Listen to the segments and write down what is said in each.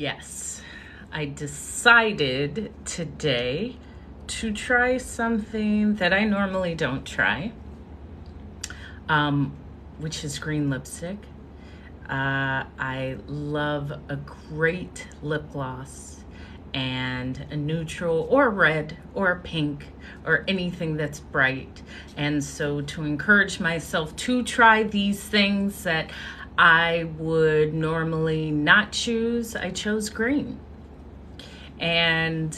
Yes, I decided today to try something that I normally don't try, which is green lipstick. I love a great lip gloss and a neutral or red or pink or anything that's bright. And so to encourage myself to try these things that I would normally not choose, I chose green. And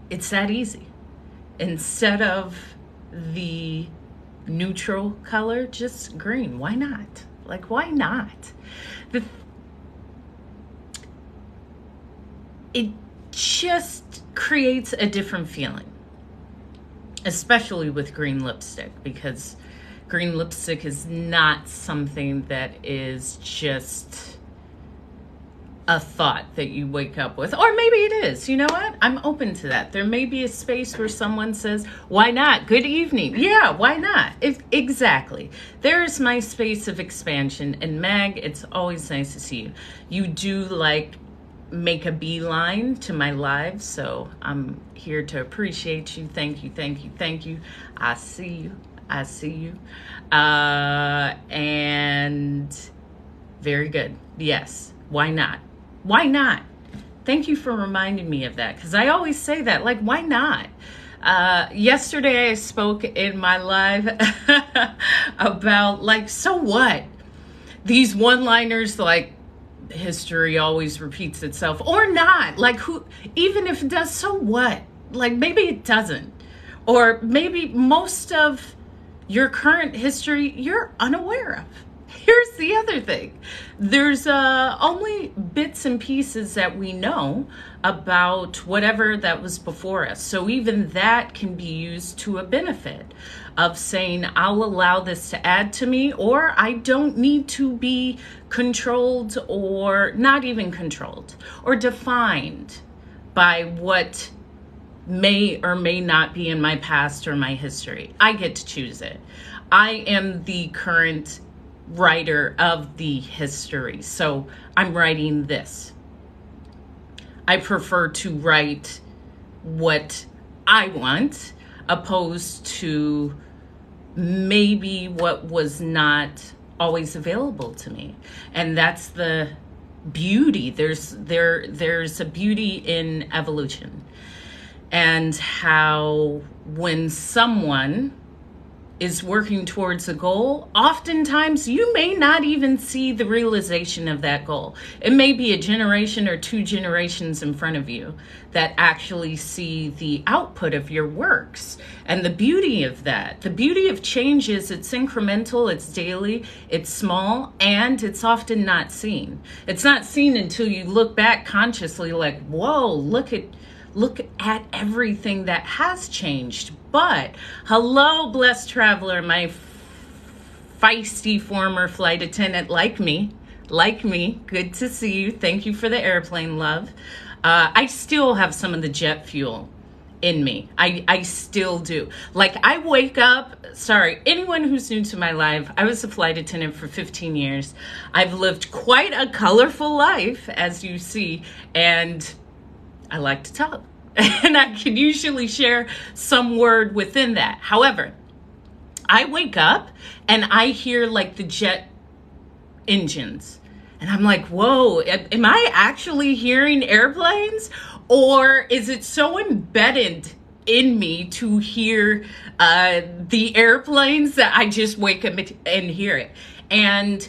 it's that easy. Instead of the neutral color, just green. Why not? Like, why not? It just creates a different feeling, especially with green lipstick, because green lipstick is not something that is just a thought that you wake up with. Or maybe it is. You know what? I'm open to that. There may be a space where someone says, why not? Good evening. Yeah, why not? Exactly. There's my space of expansion. And Meg, it's always nice to see you. You do make a beeline to my live, so I'm here to appreciate you. Thank you, thank you, thank you. I see you. I see you. And very good. Yes. Why not? Why not? Thank you for reminding me of that, because I always say that, like, why not? Yesterday I spoke in my live about, like, so what? These one-liners, like, history always repeats itself, or not. Like, who, even if it does, so what? Like, maybe it doesn't. Or maybe most of your current history you're unaware of. Here's the other thing. There's only bits and pieces that we know about whatever that was before us. So even that can be used to a benefit of saying, I'll allow this to add to me, or I don't need to be controlled, or not even controlled, or defined by what may or may not be in my past or my history. I get to choose it. I am the current writer of the history, so I'm writing this. I prefer to write what I want, opposed to maybe what was not always available to me. And that's the beauty. There's a beauty in evolution, and how when someone is working towards a goal, oftentimes you may not even see the realization of that goal. It may be a generation or two generations in front of you that actually see the output of your works. And the beauty of that, the beauty of change is it's incremental, it's daily, it's small, and it's often not seen. It's not seen until you look back consciously, like, whoa, look at everything that has changed. But hello, blessed traveler, my feisty former flight attendant, like me, good to see you. Thank you for the airplane love. I still have some of the jet fuel in me. I still do. Like, I wake up, sorry, anyone who's new to my life, I was a flight attendant for 15 years. I've lived quite a colorful life, as you see, and I like to talk. And I can usually share some word within that. However, I wake up and I hear like the jet engines. And I'm like, whoa, am I actually hearing airplanes? Or is it so embedded in me to hear the airplanes that I just wake up and hear it? And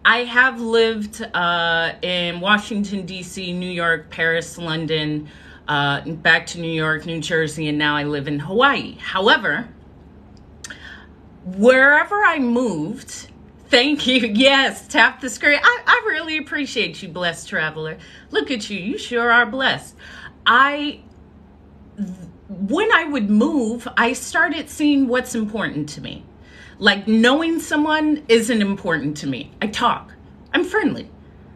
I have lived in Washington, D.C., New York, Paris, London, back to New York, New Jersey, and now I live in Hawaii. However, wherever I moved, thank you. Yes, tap the screen. I really appreciate you, blessed traveler. Look at you. You sure are blessed. When I would move, I started seeing what's important to me. Like, knowing someone isn't important to me. I talk. I'm friendly.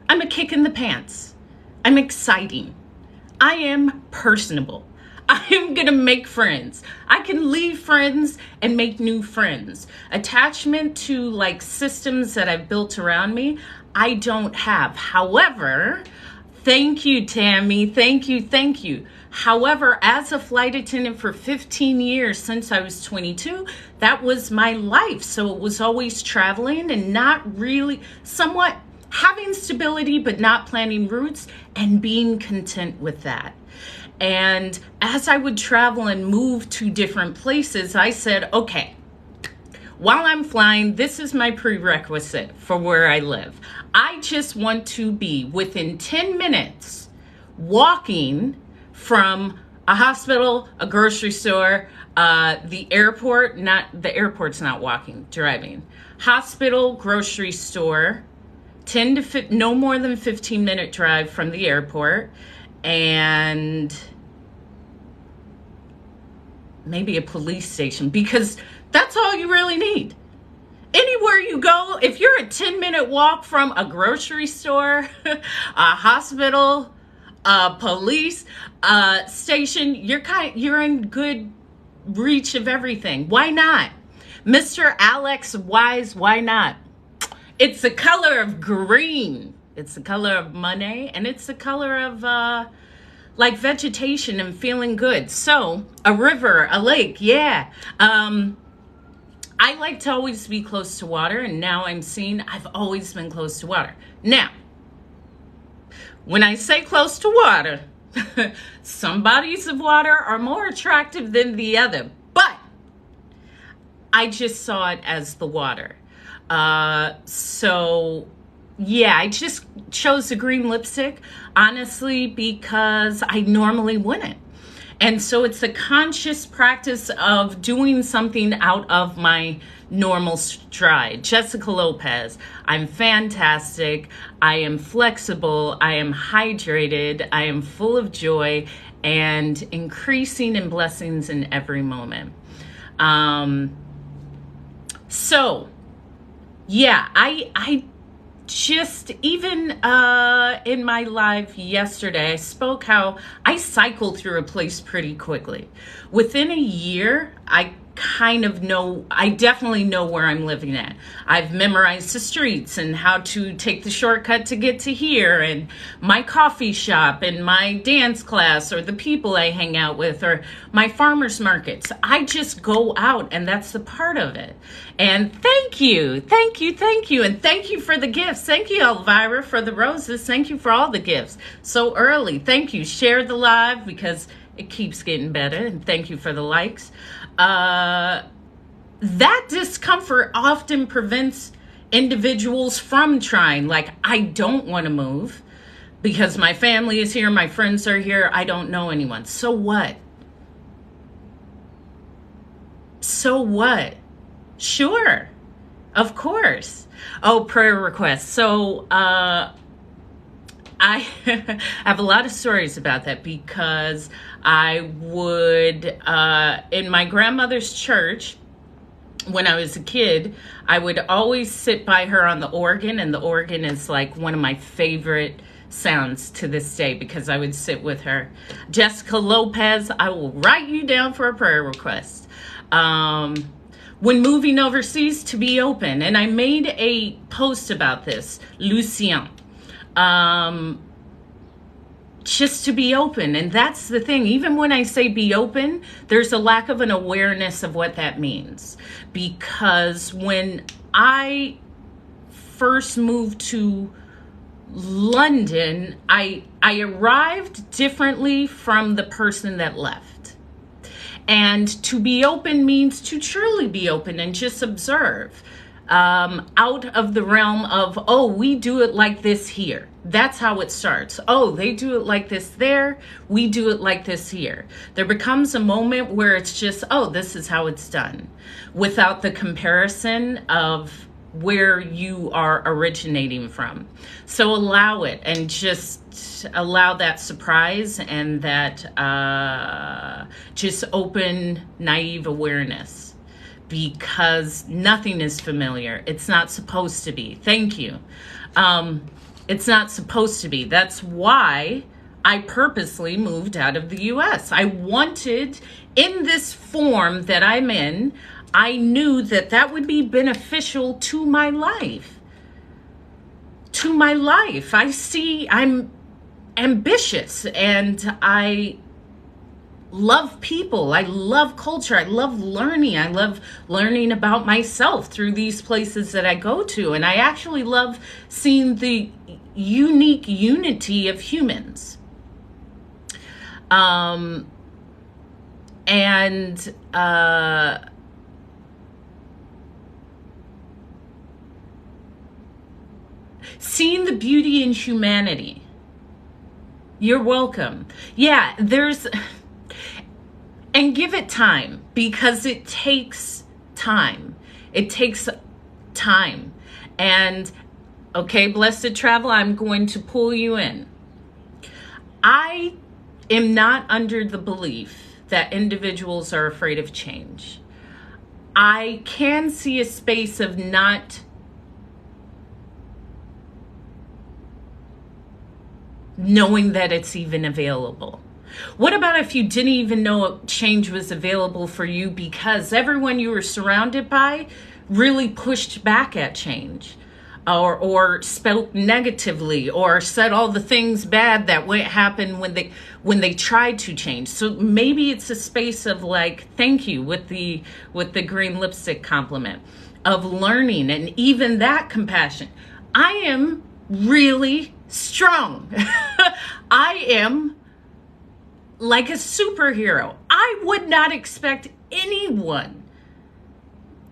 I'm a kick in the pants. I'm exciting. I am personable. I am going to make friends. I can leave friends and make new friends. Attachment to like systems that I've built around me, I don't have. However, Thank you, Tammy. Thank you. Thank you. However, as a flight attendant for 15 years since I was 22, that was my life. So it was always traveling and not really, somewhat having stability, but not planning routes and being content with that. And as I would travel and move to different places, I said, okay, while I'm flying, this is my prerequisite for where I live. I just want to be within 10 minutes walking from a hospital, a grocery store, the airport, the airport's not walking, driving. Hospital, grocery store, no more than 15-minute drive from the airport, and maybe a police station, because that's all you really need. Anywhere you go, if you're a 10-minute walk from a grocery store, a hospital, a police station, you're in good reach of everything. Why not? Mr. Alex Wise, why not? It's the color of green. It's the color of money, and it's the color of like vegetation and feeling good. So a river, a lake, yeah. I like to always be close to water, and now I'm seeing I've always been close to water. Now, when I say close to water, some bodies of water are more attractive than the other, but I just saw it as the water. So yeah, I just chose the green lipstick, honestly, because I normally wouldn't. And so it's a conscious practice of doing something out of my normal stride. Jessica Lopez, I'm fantastic. I am flexible. I am hydrated. I am full of joy and increasing in blessings in every moment. So yeah, I just, even in my live yesterday, I spoke how I cycle through a place pretty quickly. Within a year, I definitely know where I'm living at. I've memorized the streets and how to take the shortcut to get to here, and my coffee shop and my dance class, or the people I hang out with, or my farmers markets. I just go out, and that's the part of it. And thank you. And thank you for the gifts. Thank you, Elvira, for the roses. Thank you for all the gifts so early. Thank you. Share the live because it keeps getting better. And thank you for the likes. That discomfort often prevents individuals from trying. Like, I don't want to move because my family is here, my friends are here, I don't know anyone. So what? Sure, of course. Oh, prayer requests. So I have a lot of stories about that, because I would, in my grandmother's church, when I was a kid, I would always sit by her on the organ, and the organ is like one of my favorite sounds to this day, because I would sit with her. Jessica Lopez, I will write you down for a prayer request. When moving overseas, to be open. And I made a post about this, Lucien. Just to be open. And that's the thing. Even when I say be open, there's a lack of an awareness of what that means. Because when I first moved to London, I arrived differently from the person that left. And to be open means to truly be open and just observe. Out of the realm of, oh, we do it like this here. That's how it starts. Oh, they do it like this there. We do it like this here. There becomes a moment where it's just, oh, this is how it's done, without the comparison of where you are originating from. So allow it, and just allow that surprise and that just open, naive awareness, because nothing is familiar. It's not supposed to be. Thank you. It's not supposed to be. That's why I purposely moved out of the US. I wanted, in this form that I'm in, I knew that that would be beneficial to my life. To my life. ambitious, and I love people. I love culture. I love learning. I love learning about myself through these places that I go to. And I actually love seeing the unique unity of humans. Seeing the beauty in humanity. You're welcome. Yeah, and give it time, because it takes time. It takes time. And okay, blessed travel, I'm going to pull you in. I am not under the belief that individuals are afraid of change. I can see a space of not knowing that it's even available. What about if you didn't even know change was available for you because everyone you were surrounded by really pushed back at change, or spoke negatively, or said all the things bad that would happen when they tried to change? So maybe it's a space of like, thank you, with the green lipstick compliment, of learning, and even that compassion. I am really strong. I am like a superhero. I would not expect anyone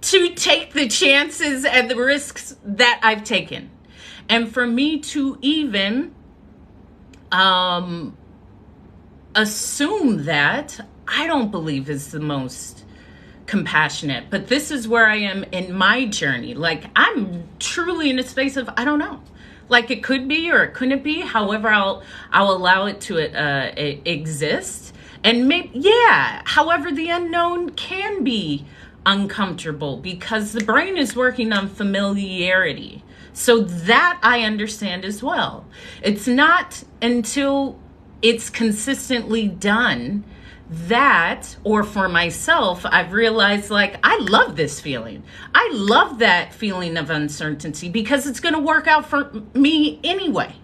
to take the chances and the risks that I've taken. And for me to even assume that, I don't believe is the most compassionate. But this is where I am in my journey. Like, I'm truly in a space of, I don't know. Like, it could be or it couldn't be. However, I'll allow it to exist. And maybe, yeah, however, the unknown can be uncomfortable because the brain is working on familiarity. So that I understand as well. It's not until it's consistently done that, or for myself, I've realized, like, I love this feeling. I love that feeling of uncertainty because it's going to work out for me anyway.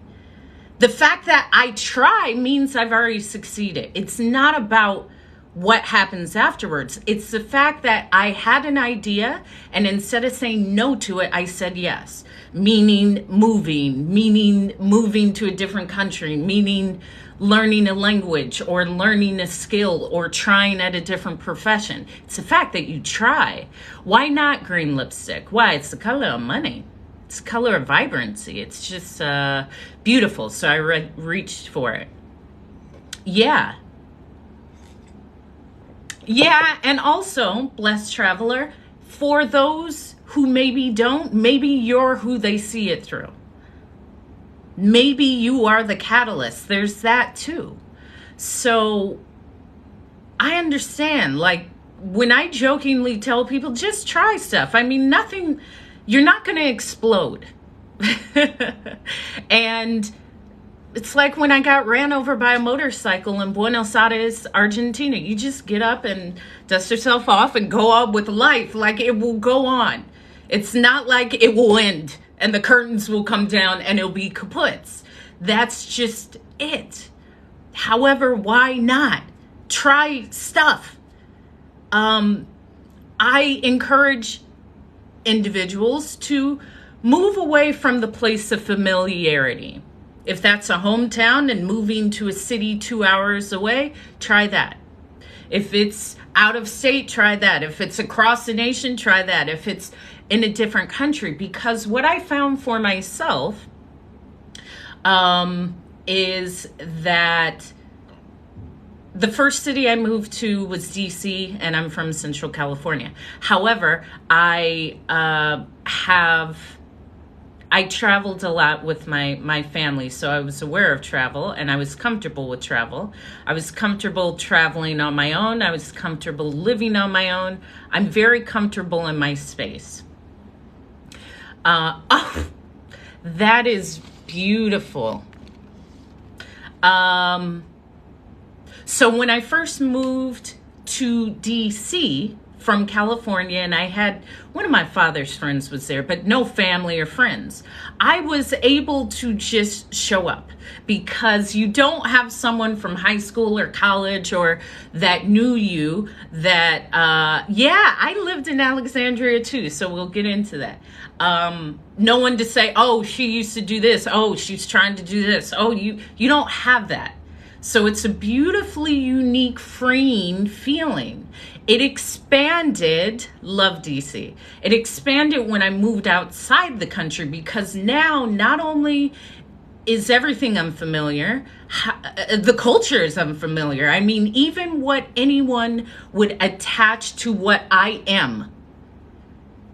The fact that I try means I've already succeeded. It's not about what happens afterwards. It's the fact that I had an idea, and instead of saying no to it, I said yes. Meaning moving to a different country, meaning learning a language or learning a skill or trying at a different profession. It's the fact that you try. Why not green lipstick? Why? It's the color of money. It's the color of vibrancy. It's just beautiful. So I reached for it. Yeah. Yeah, and also, blessed traveler, for those who maybe don't, maybe you're who they see it through. Maybe you are the catalyst. There's that too. So I understand, like, when I jokingly tell people, just try stuff. I mean, nothing, you're not going to explode. And it's like when I got ran over by a motorcycle in Buenos Aires, Argentina. You just get up and dust yourself off and go on with life. Like, it will go on. It's not like it will end and the curtains will come down and it'll be kaputs. That's just it. However, why not? Try stuff. I encourage individuals to move away from the place of familiarity. If that's a hometown and moving to a city 2 hours away, try that. If it's out of state, try that. If it's across the nation, try that. If it's in a different country, because what I found for myself is that the first city I moved to was DC, and I'm from Central California. However, I traveled a lot with my family, so I was aware of travel and I was comfortable with travel. I was comfortable traveling on my own. I was comfortable living on my own. I'm very comfortable in my space. Oh, that is beautiful. So when I first moved to DC from California, and I had one of my father's friends was there, but no family or friends. I was able to just show up because you don't have someone from high school or college or that knew you that, yeah, I lived in Alexandria too, so we'll get into that. No one to say, oh, she used to do this. Oh, she's trying to do this. Oh, you don't have that. So it's a beautifully unique, freeing feeling. It expanded, love DC. It expanded when I moved outside the country because now not only is everything unfamiliar, the culture is unfamiliar. I mean, even what anyone would attach to what I am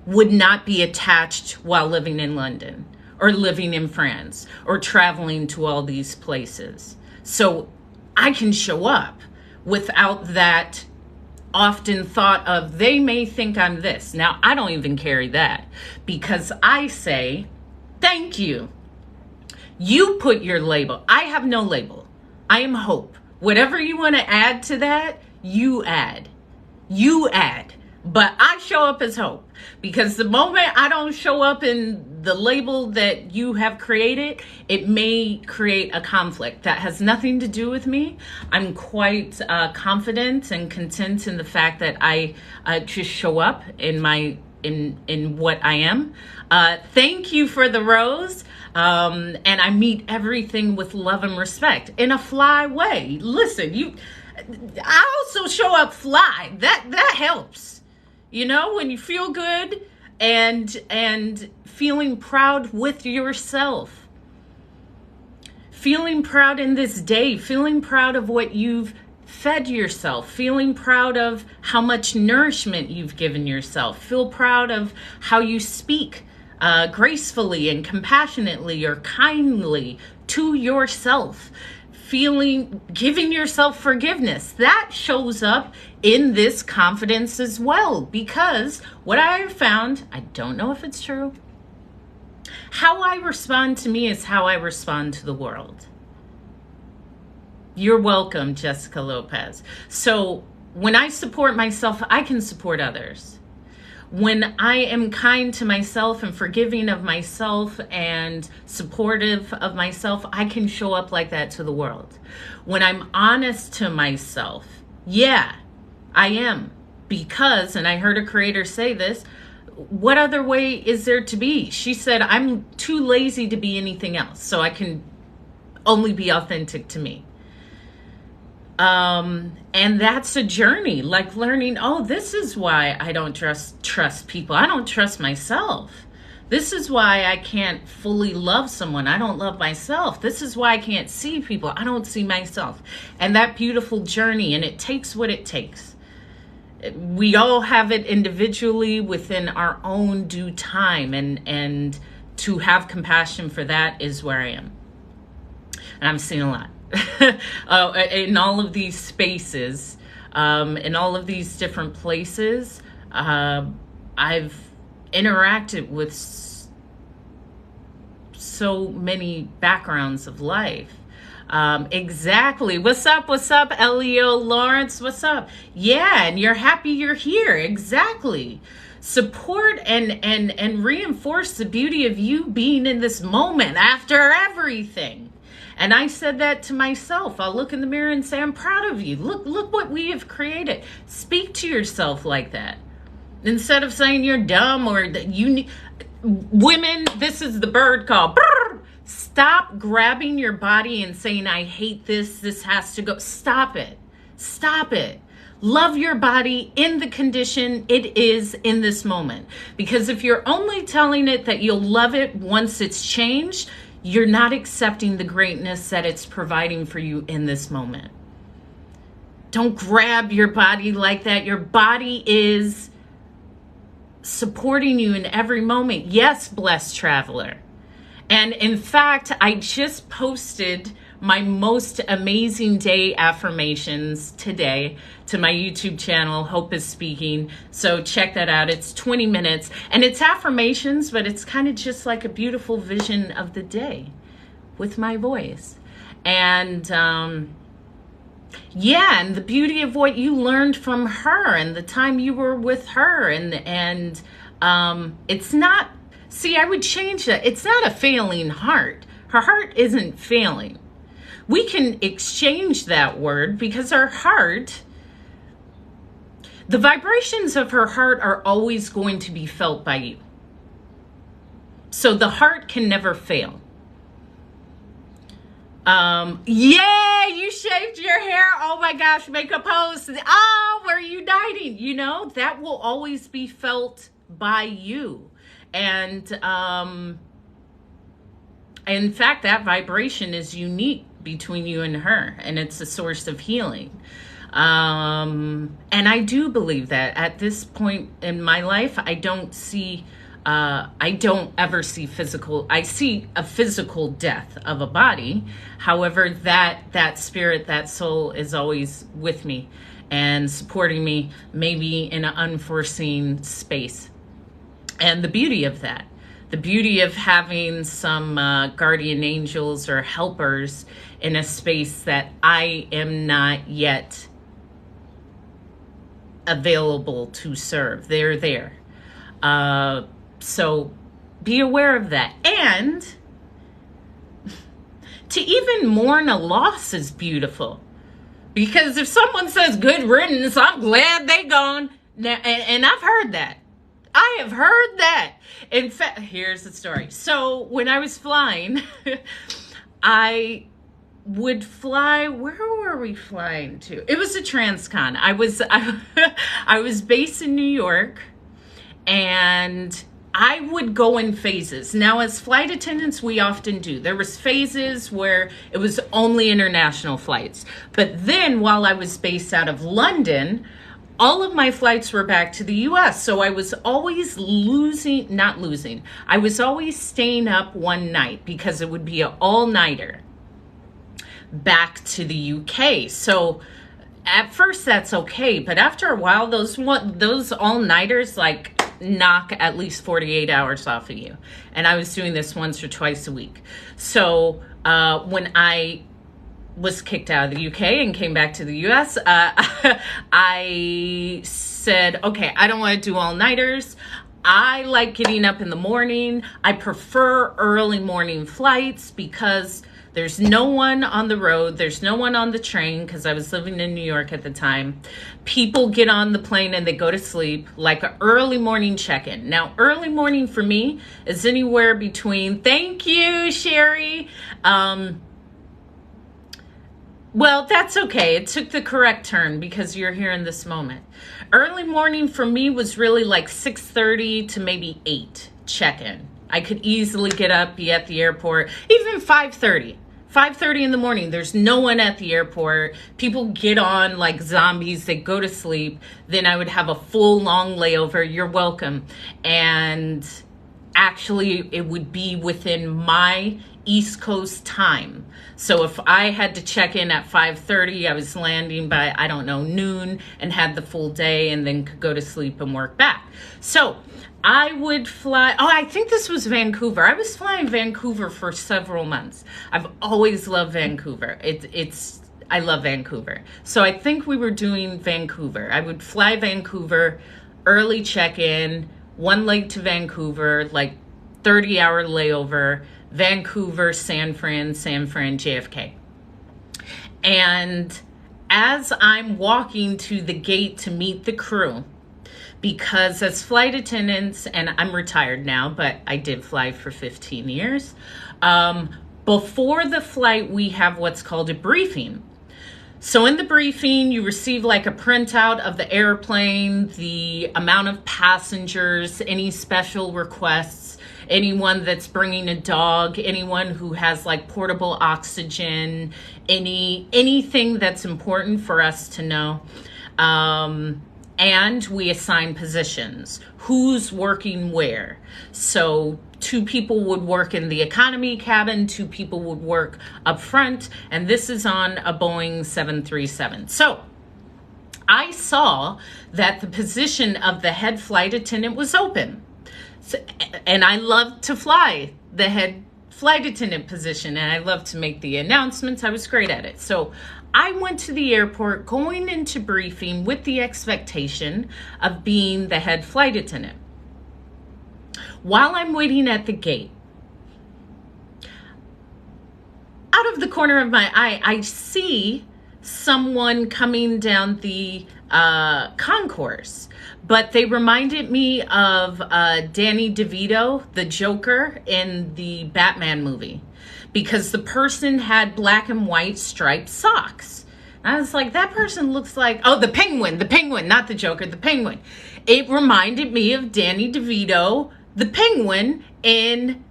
would not be attached while living in London or living in France or traveling to all these places. So I can show up without that often thought of, they may think I'm this. Now, I don't even carry that because I say, thank you. You put your label. I have no label. I am hope. Whatever you want to add to that, you add. You add. But I show up as hope because the moment I don't show up in the label that you have created, it may create a conflict that has nothing to do with me. I'm quite confident and content in the fact that I just show up in my in what I am. Thank you for the rose. And I meet everything with love and respect in a fly way. Listen, I also show up fly. That helps. You know, when you feel good and feeling proud with yourself, feeling proud in this day, feeling proud of what you've fed yourself, feeling proud of how much nourishment you've given yourself, feel proud of how you speak gracefully and compassionately or kindly to yourself, giving yourself forgiveness. That shows up in this confidence as well, because what I have found, I don't know if it's true, how I respond to me is how I respond to the world. You're welcome, Jessica Lopez. So when I support myself, I can support others. When I am kind to myself and forgiving of myself and supportive of myself, I can show up like that to the world. When I'm honest to myself, yeah, I am. Because, and I heard a creator say this, what other way is there to be? She said, I'm too lazy to be anything else, so I can only be authentic to me. And that's a journey, like learning, oh, this is why I don't trust people. I don't trust myself. This is why I can't fully love someone. I don't love myself. This is why I can't see people. I don't see myself. And that beautiful journey, and it takes what it takes. We all have it individually within our own due time, and to have compassion for that is where I am. And I've seen a lot. In all of these spaces, in all of these different places, I've interacted with so many backgrounds of life. Exactly. What's up, Elio Lawrence? What's up? Yeah, and you're happy you're here. Exactly. Support and reinforce the beauty of you being in this moment after everything. And I said that to myself. I'll look in the mirror and say, I'm proud of you. Look what we have created. Speak to yourself like that. Instead of saying you're dumb or that you need... Women, this is the bird call. Brrr! Stop grabbing your body and saying, I hate this. This has to go. Stop it. Stop it. Love your body in the condition it is in this moment. Because if you're only telling it that you'll love it once it's changed, you're not accepting the greatness that it's providing for you in this moment. Don't grab your body like that. Your body is supporting you in every moment. Yes, blessed traveler. And in fact, I just posted my most amazing day affirmations today to my YouTube channel, Hope is Speaking. So check that out. It's 20 minutes and it's affirmations, but it's kind of just like a beautiful vision of the day with my voice. And Yeah, and the beauty of what you learned from her and the time you were with her, and it's not, see, I would change that. It's not a failing heart. Her heart isn't failing. We can exchange that word because our heart, the vibrations of her heart are always going to be felt by you. So the heart can never fail. Yeah, you shaved your hair. Oh my gosh, make a post. Oh, we're uniting. You know, that will always be felt by you. And in fact, that vibration is unique between you and her, and it's a source of healing. And I do believe that at this point in my life, I don't ever see physical, I see a physical death of a body. However, that spirit, that soul is always with me and supporting me, maybe in an unforeseen space. And the beauty of that, the beauty of having some guardian angels or helpers in a space that I am not yet available to serve. They're there. So be aware of that. And to even mourn a loss is beautiful. Because if someone says good riddance, I'm glad they gone. Now, and I've heard that. I have heard that. In fact, here's the story. So when I was flying, I would fly, where were we flying to? It was a transcon. I was based in New York, and I would go in phases. Now, as flight attendants, we often do. There was phases where it was only international flights. But then while I was based out of London, all of my flights were back to the US. So I was always I was always staying up one night because it would be an all-nighter back to the UK. So at first that's okay, but after a while, those all-nighters like knock at least 48 hours off of you. And I was doing this once or twice a week. So when I was kicked out of the UK and came back to the US, I said, okay, I don't want to do all-nighters. I like getting up in the morning. I prefer early morning flights because there's no one on the road. There's no one on the train because I was living in New York at the time. People get on the plane and they go to sleep, like an early morning check-in. Now, early morning for me is anywhere between, thank you, Sherry. Well, that's okay. It took the correct turn because you're here in this moment. Early morning for me was really like 6:30 to maybe 8 check-in. I could easily get up, be at the airport, even 5:30. 5:30 in the morning, there's no one at the airport. People get on like zombies, they go to sleep. Then I would have a full long layover. You're welcome. And actually, it would be within my East Coast time. So if I had to check in at 5:30, I was landing by, I don't know, noon and had the full day and then could go to sleep and work back. So I would fly, I think this was Vancouver. I was flying Vancouver for several months. I've always loved Vancouver. I love Vancouver. So I think we were doing Vancouver. I would fly Vancouver, early check-in, one leg to Vancouver, like 30-hour layover, Vancouver, San Fran, JFK. And as I'm walking to the gate to meet the crew, because as flight attendants, and I'm retired now, but I did fly for 15 years, before the flight, we have what's called a briefing. So in the briefing, you receive like a printout of the airplane, the amount of passengers, any special requests, anyone that's bringing a dog, anyone who has like portable oxygen, anything that's important for us to know. And we assign positions, who's working where. So 2 people would work in the economy cabin, 2 people would work up front, and this is on a Boeing 737. So I saw that the position of the head flight attendant was open. So, and I love to fly the head flight attendant position, and I love to make the announcements. I was great at it. So I went to the airport going into briefing with the expectation of being the head flight attendant. While I'm waiting at the gate, out of the corner of my eye, I see someone coming down the concourse, but they reminded me of Danny DeVito, the Joker in the Batman movie, because the person had black and white striped socks. I was like, that person looks like, oh, the penguin, not the Joker, the penguin. It reminded me of Danny DeVito, the penguin in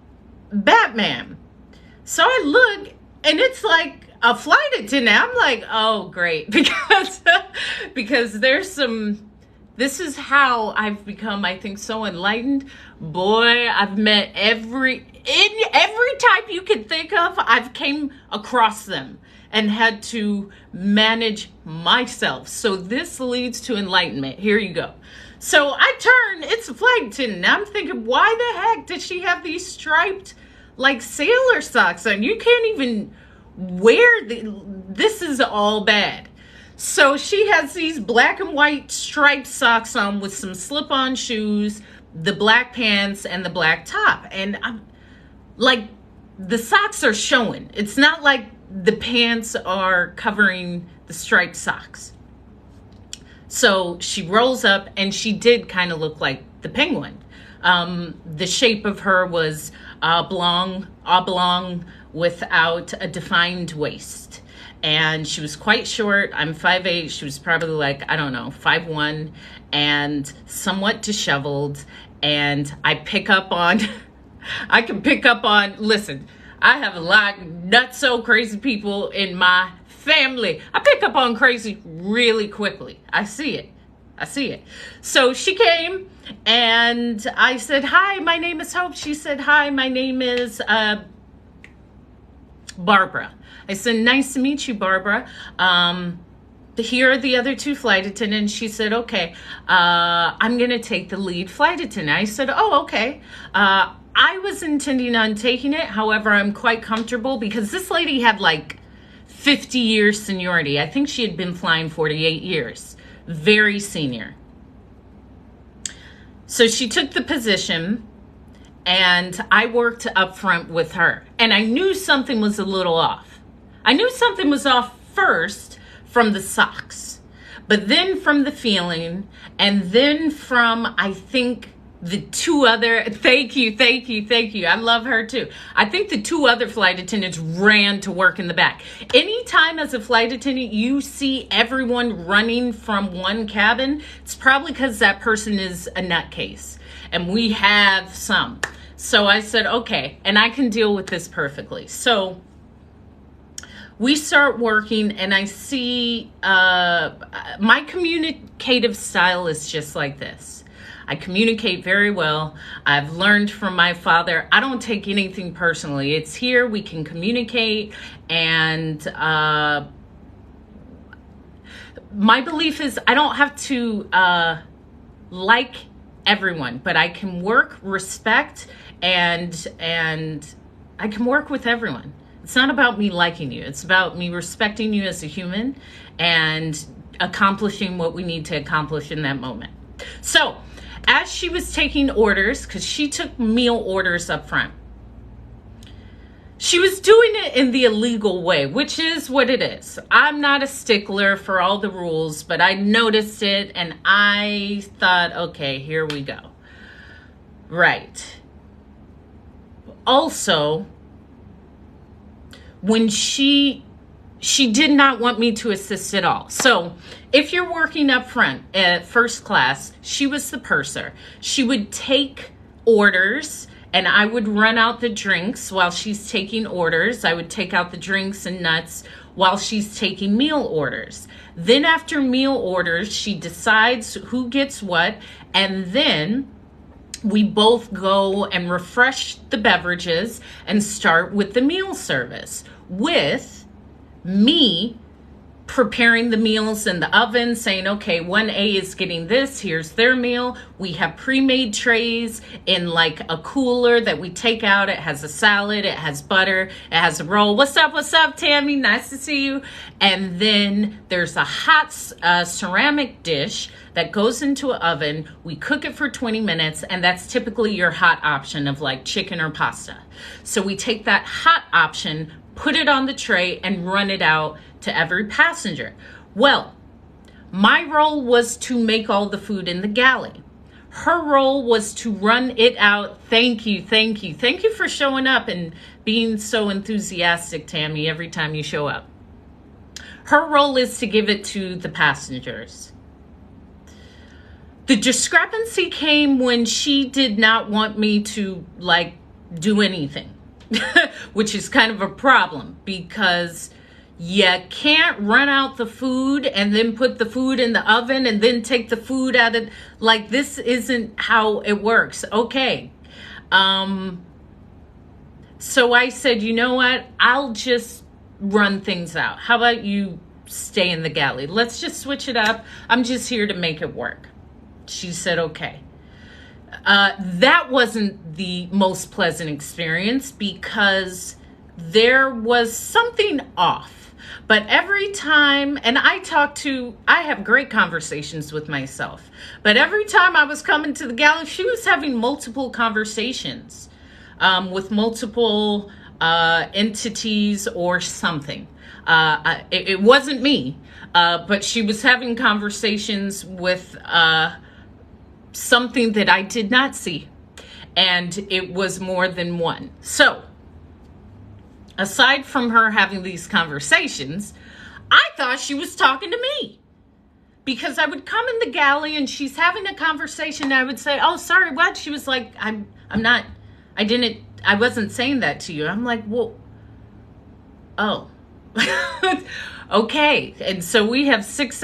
Batman. So I look, and it's like a flight attendant. I'm like, oh, great. Because there's some, this is how I've become, I think, so enlightened. Boy, I've met every type you can think of. I've came across them and had to manage myself. So this leads to enlightenment. Here you go. So I turn, it's a flight attendant. I'm thinking, why the heck did she have these striped like sailor socks on? You can't even wear this is all bad. So she has these black and white striped socks on with some slip-on shoes, the black pants, and the black top. And I'm like, the socks are showing. It's not like the pants are covering the striped socks. So she rolls up, and she did kind of look like the penguin. The shape of her was oblong without a defined waist. And she was quite short. I'm 5'8". She was probably like, I don't know, 5'1", and somewhat disheveled. And I pick up on, I can pick up on, listen, I have a lot of nutso crazy people in my family. I pick up on crazy really quickly. I see it. So she came, and I said, hi, my name is Hope. She said, hi, my name is Barbara. I said, nice to meet you, Barbara. Here are the other two flight attendants. She said, okay, I'm going to take the lead flight attendant. I said, oh, okay. I was intending on taking it. However, I'm quite comfortable because this lady had like 50 years seniority. I think she had been flying 48 years. Very senior. So she took the position, and I worked up front with her. And I knew something was a little off. I knew something was off first from the socks, but then from the feeling, and then from, I think, the two other, thank you. I love her too. I think the two other flight attendants ran to work in the back. Anytime as a flight attendant, you see everyone running from one cabin, it's probably because that person is a nutcase. And we have some. So I said, okay, and I can deal with this perfectly. So we start working, and I see my communicative style is just like this. I communicate very well. I've learned from my father. I don't take anything personally. It's here, we can communicate, and my belief is I don't have to like everyone, but I can work, respect, and I can work with everyone. It's not about me liking you. It's about me respecting you as a human and accomplishing what we need to accomplish in that moment. So as she was taking orders, because she took meal orders up front, she was doing it in the illegal way, which is what it is. I'm not a stickler for all the rules, but I noticed it and I thought, okay, here we go. Right. Also, when she did not want me to assist at all. So if you're working up front at first class, she was the purser. She would take orders, and I would run out the drinks while she's taking orders. I would take out the drinks and nuts while she's taking meal orders. Then after meal orders, she decides who gets what, and then we both go and refresh the beverages and start with the meal service, with me preparing the meals in the oven, saying, okay, 1A is getting this, here's their meal. We have pre-made trays in like a cooler that we take out. It has a salad, it has butter, it has a roll. What's up, Tammy? Nice to see you. And then there's a hot ceramic dish that goes into an oven. We cook it for 20 minutes, and that's typically your hot option of like chicken or pasta. So we take that hot option, put it on the tray, and run it out to every passenger. Well, my role was to make all the food in the galley. Her role was to run it out. Thank you for showing up and being so enthusiastic, Tammy, every time you show up. Her role is to give it to the passengers. The discrepancy came when she did not want me to like do anything, which is kind of a problem, because you can't run out the food and then put the food in the oven and then take the food out of, like, this isn't how it works. Okay. So I said, you know what? I'll just run things out. How about you stay in the galley? Let's just switch it up. I'm just here to make it work. She said, okay. That wasn't the most pleasant experience because there was something off. But every time, and I have great conversations with myself, but every time I was coming to the galley, she was having multiple conversations with multiple entities or something. It wasn't me, but she was having conversations with something that I did not see, and it was more than one. So aside from her having these conversations, I thought she was talking to me, because I would come in the galley and she's having a conversation and I would say, oh, sorry, what? She was like, I wasn't saying that to you. I'm like, well, oh, okay. And so I have 6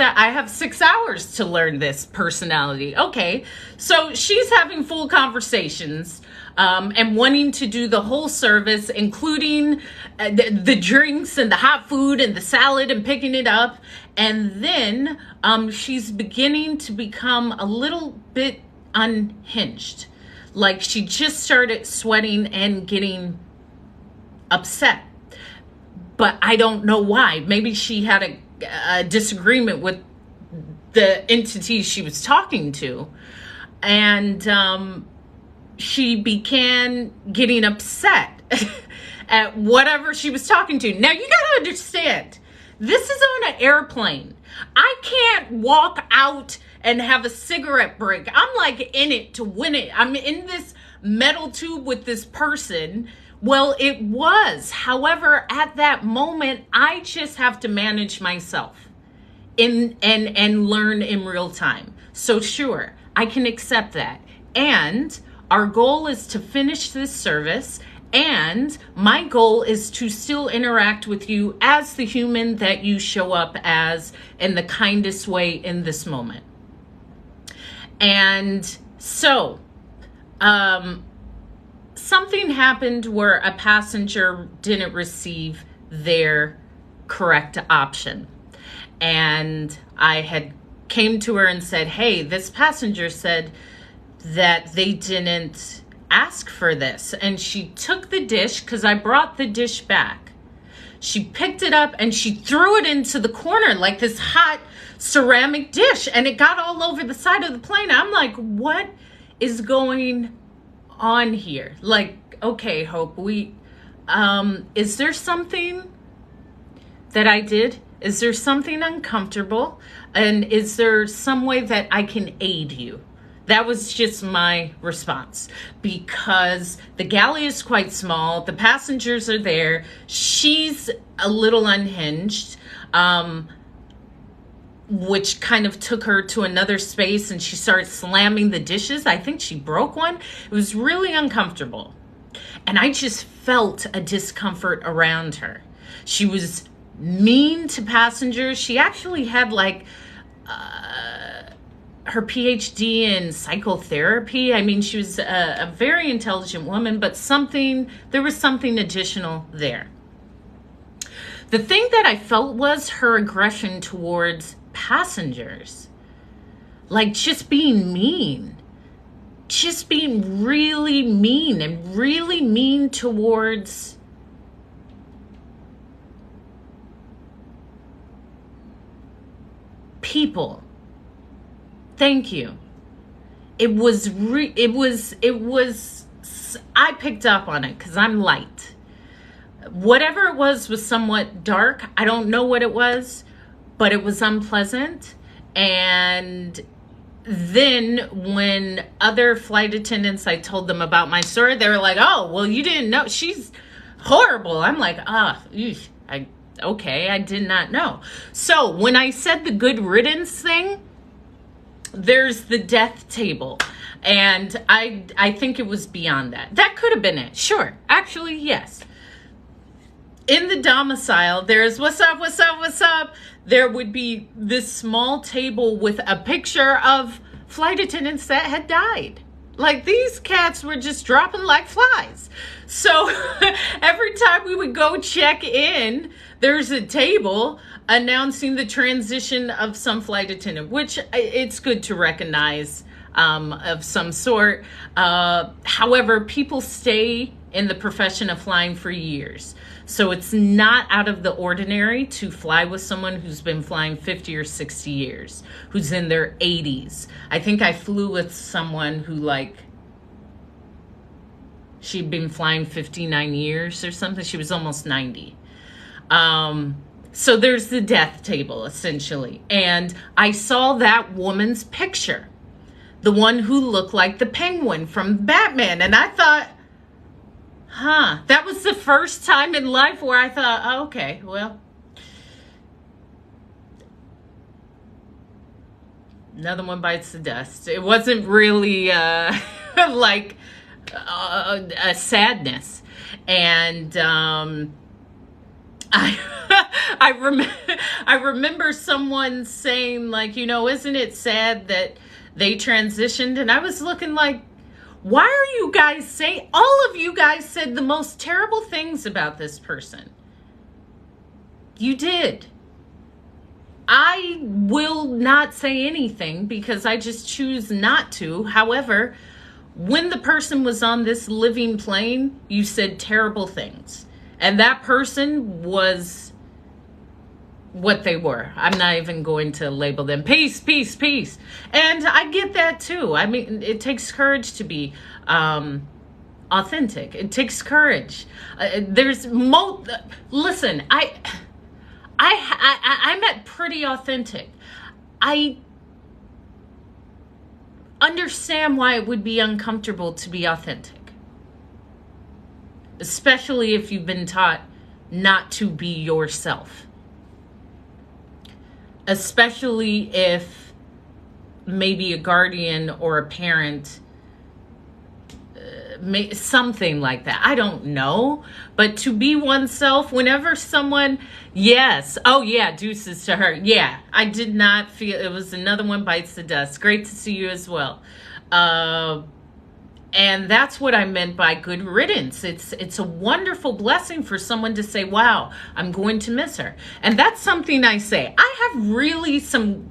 hours to learn this personality. Okay. So she's having full conversations, and wanting to do the whole service, including the drinks and the hot food and the salad and picking it up. And then she's beginning to become a little bit unhinged. Like she just started sweating and getting upset. But I don't know why. Maybe she had a disagreement with the entity she was talking to. And she began getting upset at whatever she was talking to. Now, you got to understand, this is on an airplane. I can't walk out and have a cigarette break. I'm like in it to win it. I'm in this metal tube with this person. Well, it was. However, at that moment, I just have to manage myself and learn in real time. So sure, I can accept that. And our goal is to finish this service, and my goal is to still interact with you as the human that you show up as in the kindest way in this moment. And so, something happened where a passenger didn't receive their correct option. And I had came to her and said, hey, this passenger said that they didn't ask for this. And she took the dish, because I brought the dish back. She picked it up and she threw it into the corner like this hot ceramic dish, and it got all over the side of the plane. I'm like, what is going on here? Like, okay, Hope, is there something that I did? Is there something uncomfortable? And is there some way that I can aid you? That was just my response, because the galley is quite small. The passengers are there. She's a little unhinged, which kind of took her to another space, and she started slamming the dishes. I think she broke one. It was really uncomfortable. And I just felt a discomfort around her. She was mean to passengers. She actually had like her PhD in psychotherapy. I mean, she was a very intelligent woman, but there was something additional there. The thing that I felt was her aggression towards passengers. Like just being mean. Just being really mean and really mean towards people. Thank you. It was I picked up on it because I'm light. Whatever it was somewhat dark. I don't know what it was, but it was unpleasant. And then when other flight attendants, I told them about my story, they were like, oh, well, you didn't know. She's horrible. I'm like, okay, I did not know. So when I said the good riddance thing, there's the death table. And I think it was beyond that. That could have been it. Sure. Actually, yes. In the domicile, there's what's up, what's up, what's up. There would be this small table with a picture of flight attendants that had died. Like these cats were just dropping like flies. So every time we would go check in, there's a table announcing the transition of some flight attendant, which it's good to recognize of some sort. However, people stay in the profession of flying for years. So it's not out of the ordinary to fly with someone who's been flying 50 or 60 years, who's in their 80s. I think I flew with someone who she'd been flying 59 years or something. She was almost 90. So there's the death table, essentially. And I saw that woman's picture, the one who looked like the Penguin from Batman. And I thought, that was the first time in life where I thought, oh, okay, well, another one bites the dust. It wasn't really like a sadness. And I remember someone saying, like, isn't it sad that they transitioned? And I was looking like, why are you guys saying, all of you guys said the most terrible things about this person. You did. I will not say anything because I just choose not to. However, when the person was on this living plane, you said terrible things. And that person was what they were. I'm not even going to label them. Peace, peace, peace. And I get that too. I mean, it takes courage to be authentic. It takes courage. Listen, I'm at pretty authentic. I understand why it would be uncomfortable to be authentic, especially if you've been taught not to be yourself. Especially if maybe a guardian or a parent, something like that. I don't know. But to be oneself, whenever someone, yes. Oh, yeah, deuces to her. Yeah, I did not feel, it was another one bites the dust. Great to see you as well. And that's what I meant by good riddance. It's a wonderful blessing for someone to say, wow, I'm going to miss her. And that's something I say. I have really some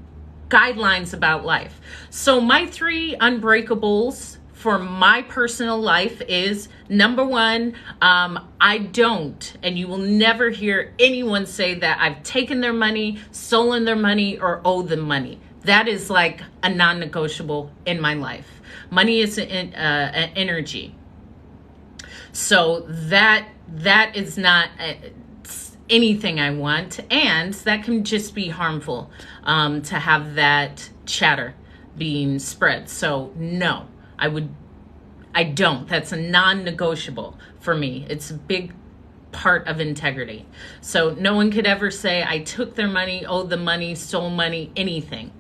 guidelines about life. So my 3 unbreakables for my personal life is, number 1, I don't, and you will never hear anyone say that I've taken their money, stolen their money, or owe them money. That is like a non-negotiable in my life. Money is an energy. So that is not anything I want. And that can just be harmful to have that chatter being spread. So no, I don't. That's a non-negotiable for me. It's a big part of integrity. So no one could ever say I took their money, owed them money, stole money, anything.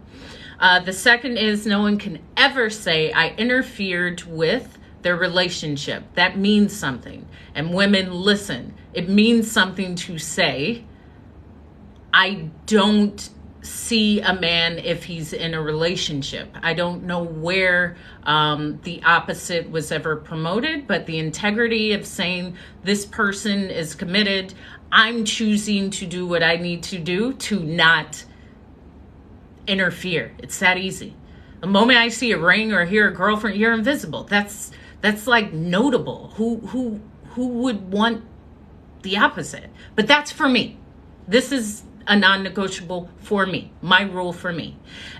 The second is no one can ever say I interfered with their relationship. That means something. And women, listen, it means something to say, I don't see a man if he's in a relationship. I don't know where the opposite was ever promoted, but the integrity of saying this person is committed, I'm choosing to do what I need to do to not interfere. It's that easy. The moment I see a ring or hear a girlfriend, you're invisible. That's like notable. Who would want the opposite? But that's for me. This is a non-negotiable for me, my rule for me.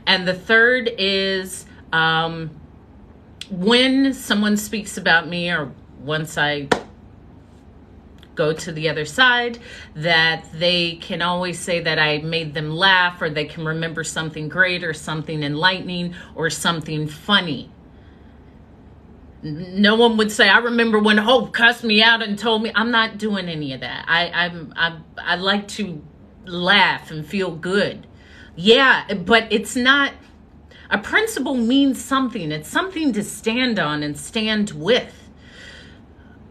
And the third is when someone speaks about me, or once I go to the other side, that they can always say that I made them laugh, or they can remember something great or something enlightening or something funny. No one would say, I remember when Hope cussed me out and told me. I'm not doing any of that. I like to laugh and feel good. Yeah, but it's not, a principle means something. It's something to stand on and stand with.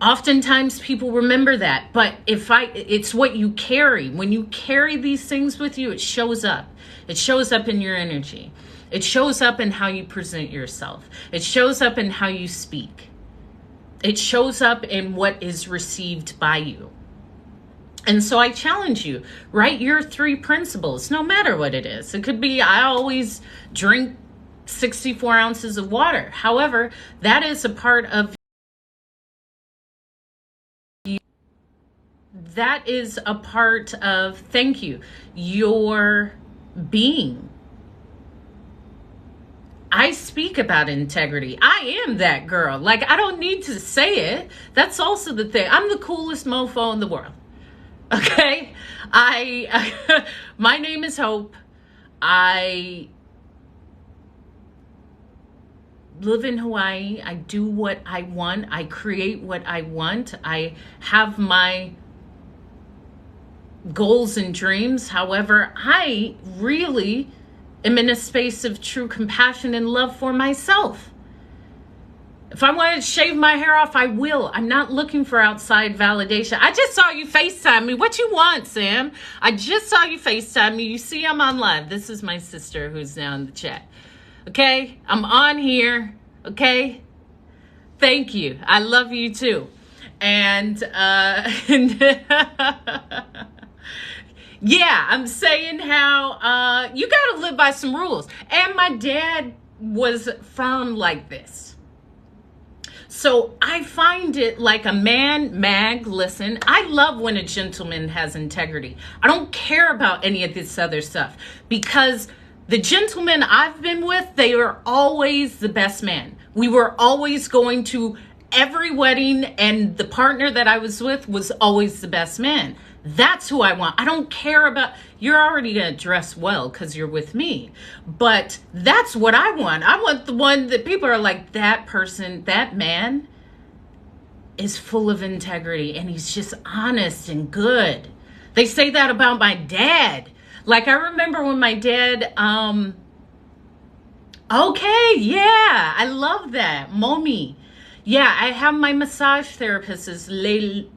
Oftentimes people remember that, but it's what you carry. When you carry these things with you, it shows up. It shows up in your energy. It shows up in how you present yourself. It shows up in how you speak. It shows up in what is received by you. And so I challenge you, write your 3 principles, no matter what it is. It could be, I always drink 64 ounces of water. However, that is a part of thank you, your being. I speak about integrity. I am that girl. Like, I don't need to say it. That's also the thing. I'm the coolest mofo in the world. Okay? My name is Hope. I live in Hawaii. I do what I want. I create what I want. I have my goals and dreams. However, I really am in a space of true compassion and love for myself. If I want to shave my hair off, I will. I'm not looking for outside validation. I just saw you FaceTime me. What you want, Sam? I just saw you FaceTime me. You see I'm on live. This is my sister who's now in the chat. Okay? I'm on here. Okay? Thank you. I love you too. And yeah, I'm saying how you got to live by some rules. And my dad was firm like this. So I find it like a man, Mag, listen, I love when a gentleman has integrity. I don't care about any of this other stuff, because the gentlemen I've been with, they are always the best man. We were always going to every wedding, and the partner that I was with was always the best man. That's who I want. I don't care about, you're already going to dress well because you're with me. But that's what I want. I want the one that people are like, that person, that man is full of integrity and he's just honest and good. They say that about my dad. Like, I remember when my dad, okay, yeah, I love that. Momi. Yeah, I have my massage therapist is Leilomi,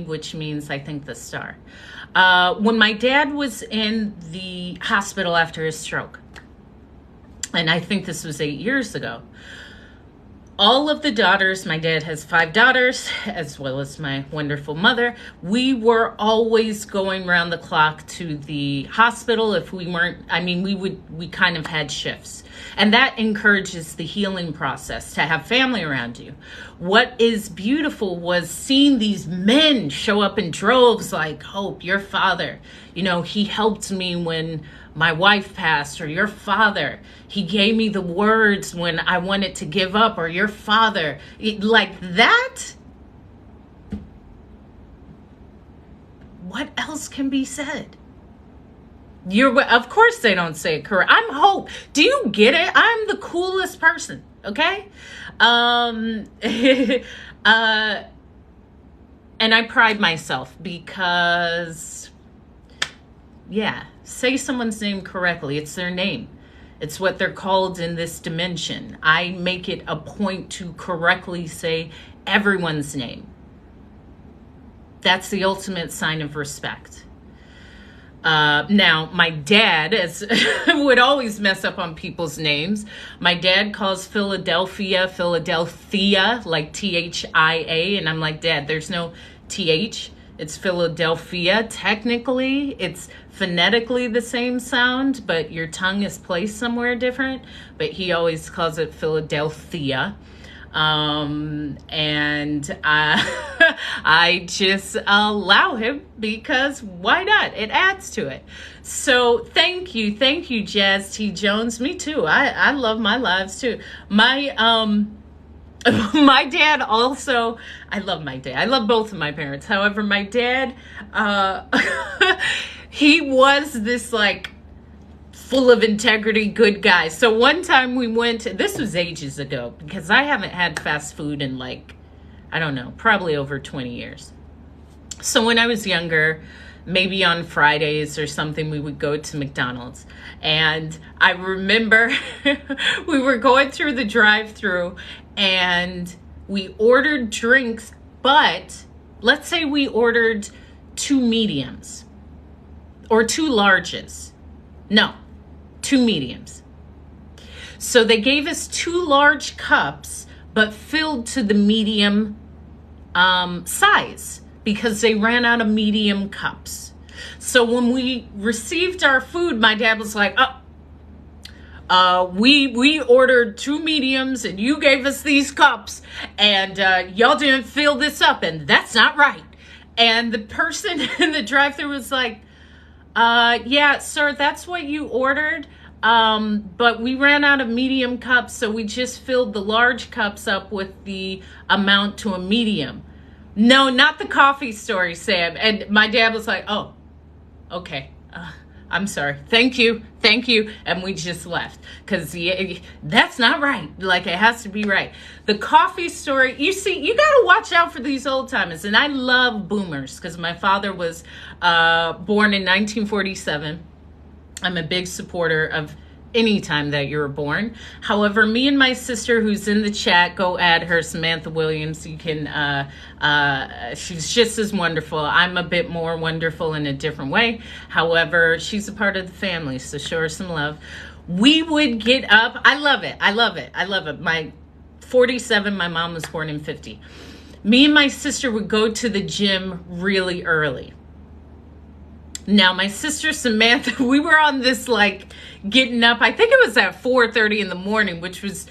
which means, I think, the star. When my dad was in the hospital after his stroke, and I think this was 8 years ago, all of the daughters, my dad has 5 daughters, as well as my wonderful mother, we were always going around the clock to the hospital. If we weren't, I mean, we kind of had shifts. And that encourages the healing process, to have family around you. What is beautiful was seeing these men show up in droves, like, Hope, your father, you know, he helped me when my wife passed, or your father, he gave me the words when I wanted to give up, or your father, like that. What else can be said? Of course they don't say it correct. I'm Hope. Do you get it? I'm the coolest person. Okay. And I pride myself because, yeah, say someone's name correctly. It's their name. It's what they're called in this dimension. I make it a point to correctly say everyone's name. That's the ultimate sign of respect. Now, my dad would always mess up on people's names. My dad calls Philadelphia, like THIA. And I'm like, Dad, there's no TH. It's Philadelphia. Technically, it's phonetically the same sound, but your tongue is placed somewhere different. But he always calls it Philadelphia. And I just allow him because why not? It adds to it. So thank you, Jazz T. Jones. Me too. I love my lives too. My dad also, I love my dad. I love both of my parents. However, my dad, he was this like full of integrity, good guy. So one time we went, this was ages ago, because I haven't had fast food in like, I don't know, probably over 20 years. So when I was younger, maybe on Fridays or something, we would go to McDonald's. And I remember we were going through the drive-thru and we ordered drinks, but let's say we ordered 2 mediums or 2 larges. No, 2 mediums. So they gave us 2 large cups, but filled to the medium size because they ran out of medium cups. So when we received our food, my dad was like, we ordered 2 mediums and you gave us these cups and y'all didn't fill this up and that's not right. And the person in the drive-thru was like, yeah, sir, that's what you ordered. But we ran out of medium cups, so we just filled the large cups up with the amount to a medium. No, not the coffee story, Sam. And my dad was like, oh, okay. I'm sorry. Thank you. And we just left because that's not right. Like, it has to be right. The coffee story, you see, you got to watch out for these old timers. And I love boomers because my father was born in 1947. I'm a big supporter of any time that you were born. However, me and my sister, who's in the chat, go add her, Samantha Williams. You can, she's just as wonderful. I'm a bit more wonderful in a different way. However, she's a part of the family, so show her some love. We would get up. I love it. My 47, my mom was born in 50. Me and my sister would go to the gym really early. Now, my sister Samantha, we were on this like getting up. I think it was at 4:30 in the morning, which was,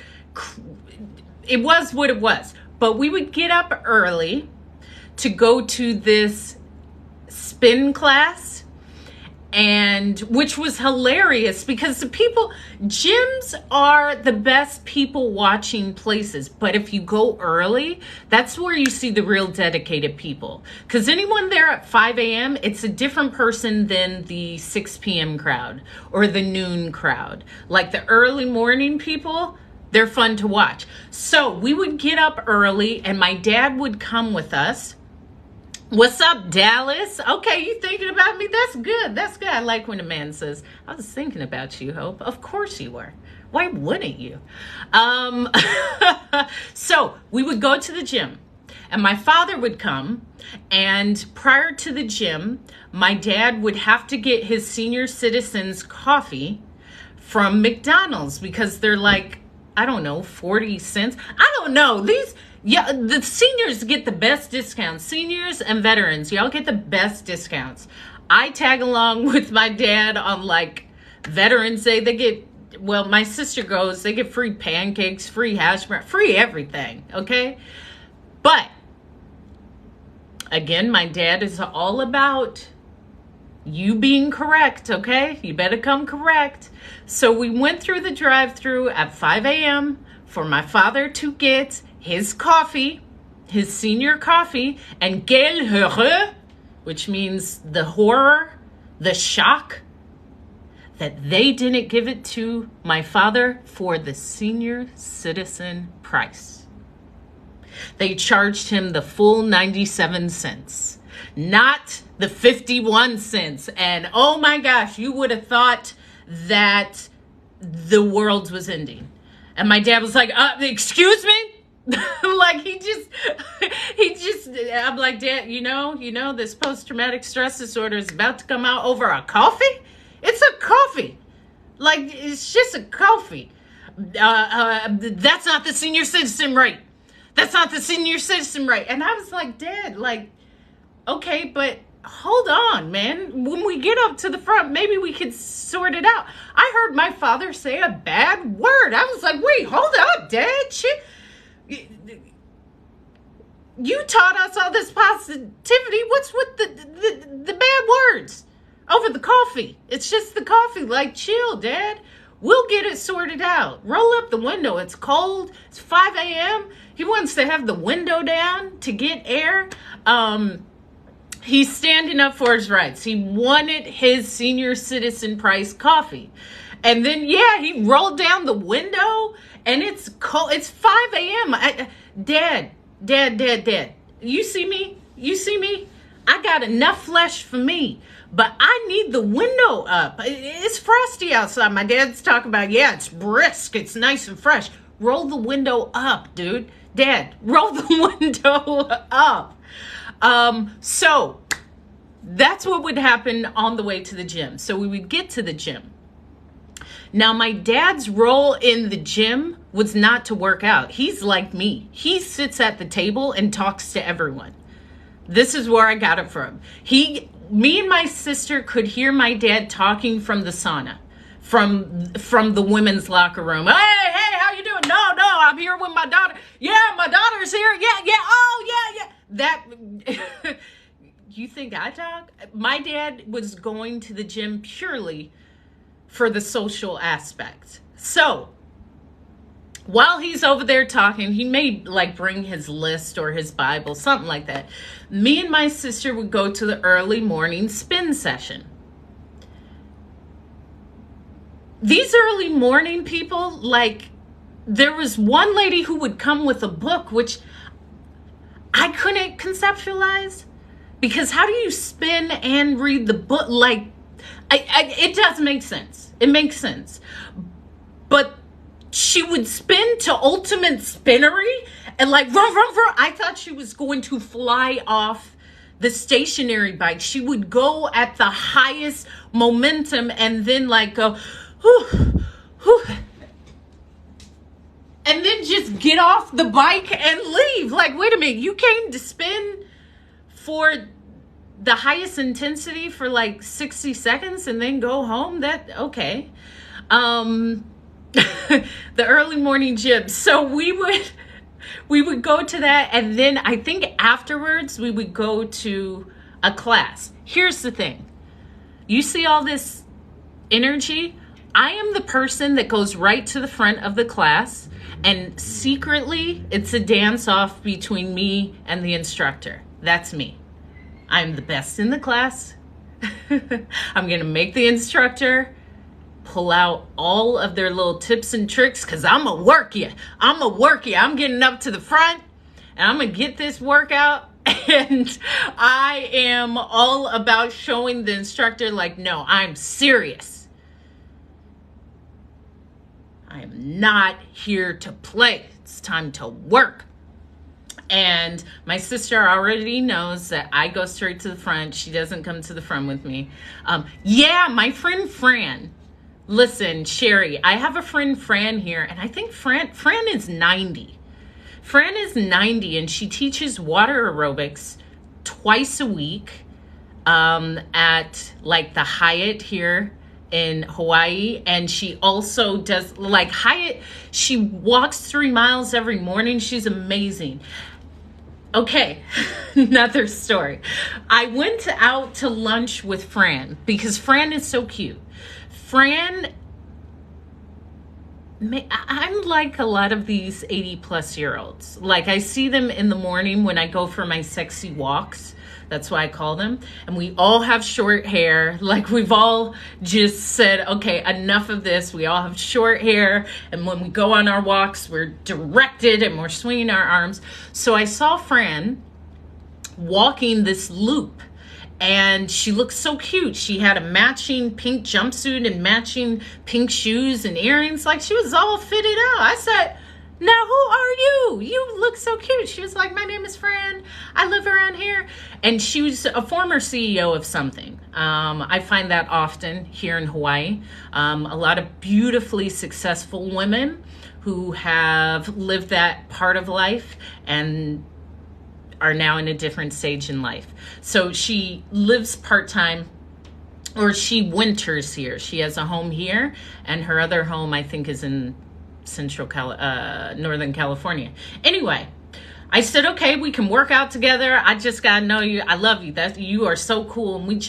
it was what it was. But we would get up early to go to this spin class, and which was hilarious because the people, gyms are the best people watching places. But if you go early, that's where you see the real dedicated people. Because anyone there at 5 a.m., it's a different person than the 6 p.m. crowd or the noon crowd. Like the early morning people, they're fun to watch. So we would get up early and my dad would come with us. What's up, Dallas? Okay, you thinking about me? That's good. I like when a man says, I was thinking about you, Hope. Of course you were. Why wouldn't you? So we would go to the gym and my father would come, and prior to the gym, my dad would have to get his senior citizens coffee from McDonald's because they're like, I don't know, 40 cents. I don't know. Yeah, the seniors get the best discounts. Seniors and veterans, y'all get the best discounts. I tag along with my dad on like Veterans Day. They get, well, my sister goes, they get free pancakes, free hash brown, free everything, okay? But again, my dad is all about you being correct, okay? You better come correct. So we went through the drive-thru at 5 a.m. for my father to get his coffee, his senior coffee, and quel heureux, which means the horror, the shock, that they didn't give it to my father for the senior citizen price. They charged him the full 97 cents, not the 51 cents. And oh my gosh, you would have thought that the world was ending. And my dad was like, excuse me? Like he just, I'm like, Dad, you know, this post-traumatic stress disorder is about to come out over a coffee. It's a coffee. Like, it's just a coffee. That's not the senior citizen rate. That's not the senior citizen rate. And I was like, Dad, like, Okay, but hold on, man. When we get up to the front, maybe we could sort it out. I heard my father say a bad word. I was like, wait, hold up, Dad. Shit. You taught us all this positivity. What's with the bad words over the coffee? It's just the coffee. Like, chill, Dad. We'll get it sorted out. Roll up the window. It's cold. It's 5 a.m. He wants to have the window down to get air. He's standing up for his rights. He wanted his senior citizen price coffee. And then, yeah, he rolled down the window and it's cold. It's 5 a.m. Dad. You see me? I got enough flesh for me, but I need the window up. It's frosty outside. My dad's talking about, yeah, it's brisk. It's nice and fresh. Roll the window up, dude. Dad, roll the window up. So that's what would happen on the way to the gym. So we would get to the gym. Now, my dad's role in the gym was not to work out. He's like me. He sits at the table and talks to everyone. This is where I got it from. Me and my sister could hear my dad talking from the sauna, from the women's locker room. Hey, how you doing? No, I'm here with my daughter. Yeah, my daughter's here. Yeah. Oh, yeah. That, you think I talk? My dad was going to the gym purely for the social aspect. So while he's over there talking, he may like bring his list or his Bible, something like that. Me and my sister would go to the early morning spin session. These early morning people, like, there was one lady who would come with a book, which I couldn't conceptualize, because how do you spin and read the book? Like, it does make sense. It makes sense. But she would spin to ultimate spinnery and like, vroom. I thought she was going to fly off the stationary bike. She would go at the highest momentum and then like go, whew, and then just get off the bike and leave. Like, wait a minute, you came to spin for the highest intensity for like 60 seconds and then go home? Okay. The early morning gym. So we would go to that, and then I think afterwards we would go to a class. Here's the thing. You see all this energy? I am the person that goes right to the front of the class, and secretly it's a dance off between me and the instructor. That's me. I'm the best in the class. I'm going to make the instructor pull out all of their little tips and tricks, because I'm going to work you. I'm getting up to the front and I'm going to get this workout. And I am all about showing the instructor, like, no, I'm serious. I am not here to play. It's time to work. And my sister already knows that I go straight to the front. She doesn't come to the front with me. Yeah, my friend Fran. Listen, Sherry, I have a friend Fran here, and I think Fran is 90. Fran is 90, and she teaches water aerobics twice a week at like the Hyatt here in Hawaii. And she also does like Hyatt. She walks 3 miles every morning. She's amazing. Okay, another story. I went out to lunch with Fran because Fran is so cute. Fran, I'm like a lot of these 80-plus-year-olds. Like, I see them in the morning when I go for my sexy walks. That's why I call them. And we all have short hair. Like, we've all just said, okay, enough of this. We all have short hair. And when we go on our walks, we're directed and we're swinging our arms. So I saw Fran walking this loop. And she looked so cute. She had a matching pink jumpsuit and matching pink shoes and earrings. Like, she was all fitted out. I said, now who are you? You look so cute. She was like, my name is Fran. I live around here. And she was a former CEO of something. I find that often here in Hawaii. A lot of beautifully successful women who have lived that part of life and are now in a different stage in life. So she lives part-time, or she winters here. She has a home here, and her other home, I think, is in Northern California. Anyway, I said, okay, we can work out together. I just got to know you. I love you. You are so cool. And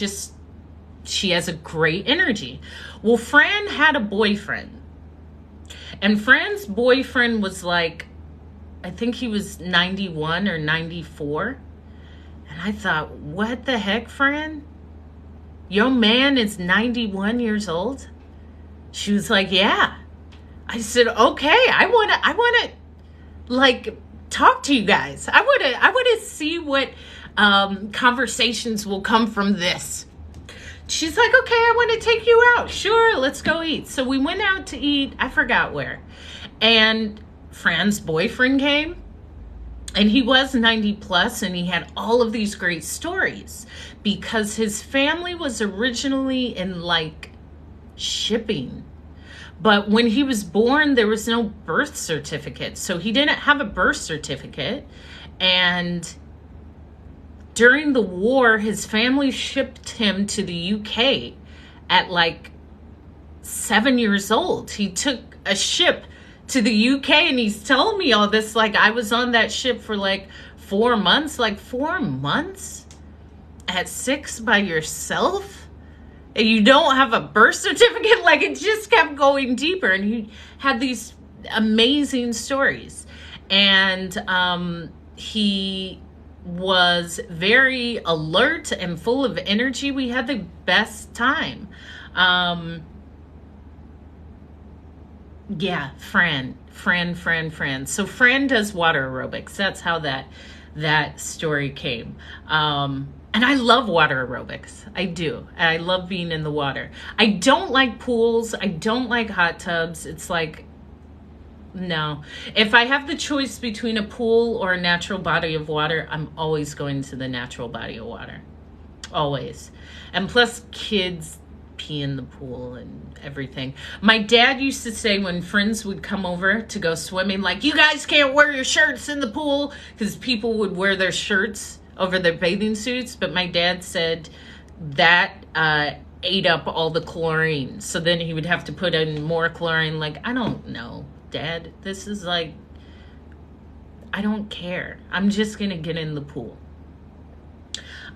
she has a great energy. Well, Fran had a boyfriend. And Fran's boyfriend was like, I think he was 91 or 94. And I thought, what the heck, Fran? Your man is 91 years old? She was like, yeah. I said, okay, I want to like talk to you guys. I want to see what conversations will come from this. She's like, okay, I want to take you out. Sure, let's go eat. So we went out to eat. I forgot where. And Fran's boyfriend came. And he was 90 plus, and he had all of these great stories because his family was originally in like shipping. But when he was born, there was no birth certificate. So he didn't have a birth certificate. And during the war, his family shipped him to the UK at like 7 years old. He took a ship to the UK, and he's telling me all this like I was on that ship for like 4 months. Like 4 months at 6 by yourself, and you don't have a birth certificate. Like, it just kept going deeper, and he had these amazing stories. And he was very alert and full of energy. We had the best time. Yeah, Fran. So Fran does water aerobics. That's how that story came. And I love water aerobics. I do. I love being in the water. I don't like pools. I don't like hot tubs. It's like, no. If I have the choice between a pool or a natural body of water, I'm always going to the natural body of water. Always. And plus, kids pee in the pool and everything. My dad used to say when friends would come over to go swimming, like, you guys can't wear your shirts in the pool, because people would wear their shirts over their bathing suits. But my dad said that ate up all the chlorine. So then he would have to put in more chlorine. Like, I don't know, Dad. This is like, I don't care. I'm just going to get in the pool.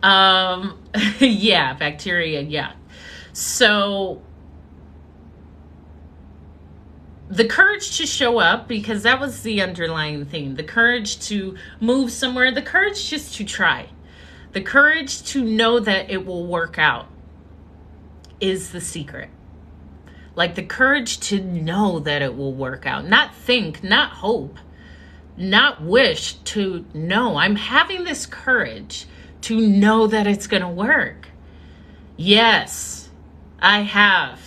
Yeah, bacteria, yeah. So the courage to show up, because that was the underlying theme. The courage to move somewhere. The courage just to try. The courage to know that it will work out is the secret. Like, the courage to know that it will work out. Not think, not hope, not wish, to know. I'm having this courage to know that it's going to work. Yes. I have.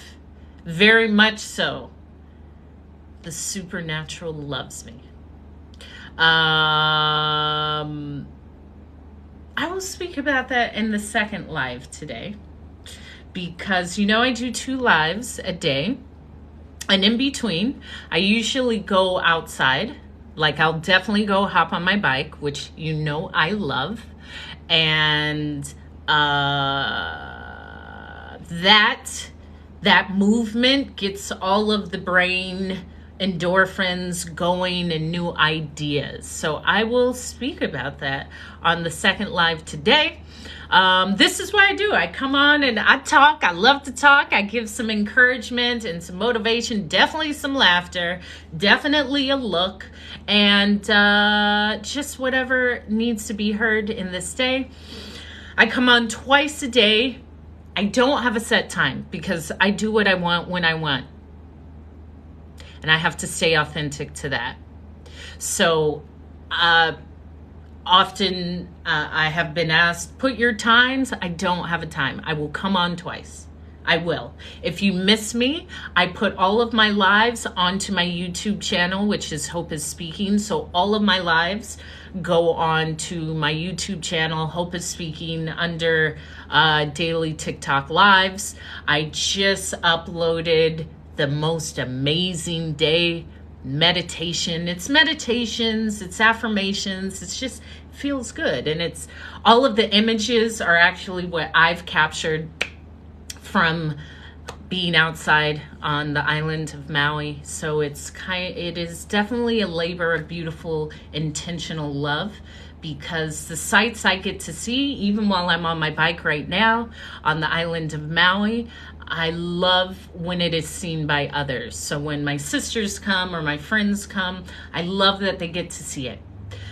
Very much so. The supernatural loves me. I will speak about that in the second live today, because, you know, I do 2 lives a day, and in between, I usually go outside. Like, I'll definitely go hop on my bike, which you know I love, and that movement gets all of the brain endorphins going and new ideas. So I will speak about that on the second live today. This is what I do. I come on and I talk. I love to talk. I give some encouragement and some motivation, definitely some laughter, definitely a look, and just whatever needs to be heard in this day. I come on twice a day. I don't have a set time, because I do what I want when I want. And I have to stay authentic to that. So often I have been asked, put your times. I don't have a time. I will come on twice. I will. If you miss me, I put all of my lives onto my YouTube channel, which is Hope is Speaking. So all of my lives go on to my YouTube channel, Hope is Speaking, under daily TikTok lives. I just uploaded the most amazing day meditation. It's meditations, it's affirmations. It's just feels good. And it's all of the images are actually what I've captured from being outside on the island of Maui. So it is definitely a labor of beautiful, intentional love, because the sights I get to see, even while I'm on my bike right now on the island of Maui, I love when it is seen by others. So when my sisters come or my friends come, I love that they get to see it.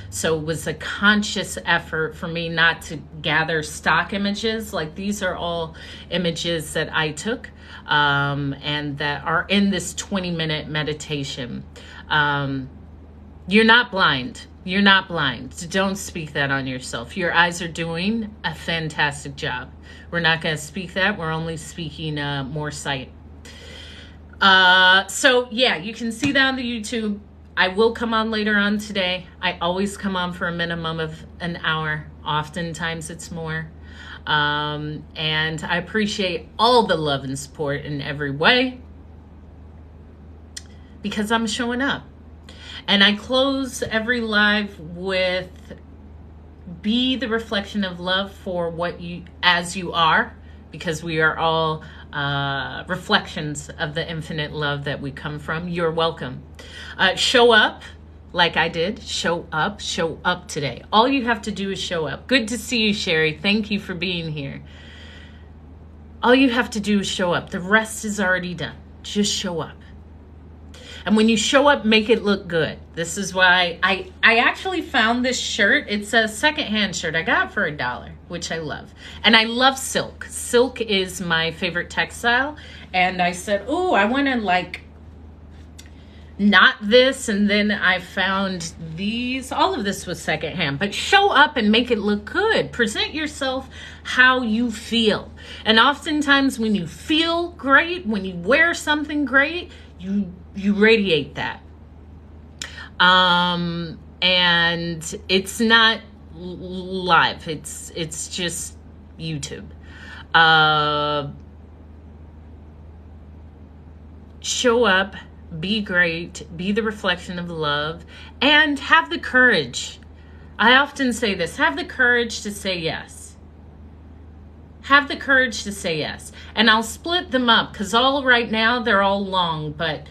So it was a conscious effort for me not to gather stock images. Like, these are all images that I took and that are in this 20-minute meditation. You're not blind. You're not blind. Don't speak that on yourself. Your eyes are doing a fantastic job. We're not going to speak that. We're only speaking more sight. So yeah, you can see that on the YouTube. I will come on later on today. I always come on for a minimum of an hour. Oftentimes it's more. And I appreciate all the love and support in every way, because I'm showing up. And I close every live with, be the reflection of love for what you, as you are, because we are all reflections of the infinite love that we come from. You're welcome. Show up like I did. Show up today. All you have to do is show up. Good to see you, Sherry. Thank you for being here. All you have to do is show up. The rest is already done. Just show up. And when you show up, make it look good. This is why I actually found this shirt. It's a secondhand shirt I got for $1, which I love. And I love silk. Silk is my favorite textile. And I said, oh, I want to like not this. And then I found these. All of this was secondhand. But show up and make it look good. Present yourself how you feel. And oftentimes when you feel great, when you wear something great, you radiate that. And it's not live. It's just YouTube. Show up, be great, be the reflection of love, and have the courage. I often say this, have the courage to say yes. Have the courage to say yes. And I'll split them up, because all right now they're all long, but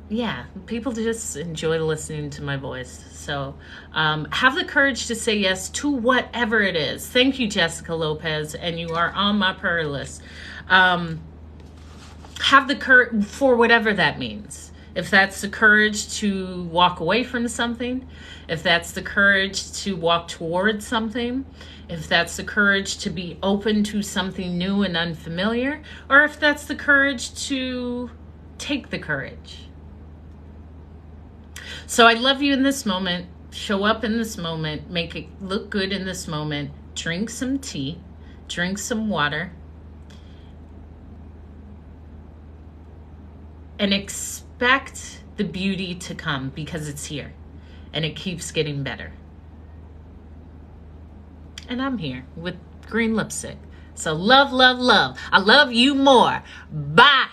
yeah, people just enjoy listening to my voice. So have the courage to say yes to whatever it is. Thank you, Jessica Lopez, and you are on my prayer list. Have the courage for whatever that means. If that's the courage to walk away from something, if that's the courage to walk towards something, if that's the courage to be open to something new and unfamiliar, or if that's the courage to take the courage. So I love you in this moment. Show up in this moment. Make it look good in this moment. Drink some tea. Drink some water. And expect the beauty to come, because it's here. And it keeps getting better. And I'm here with green lipstick. So love, love, love. I love you more. Bye.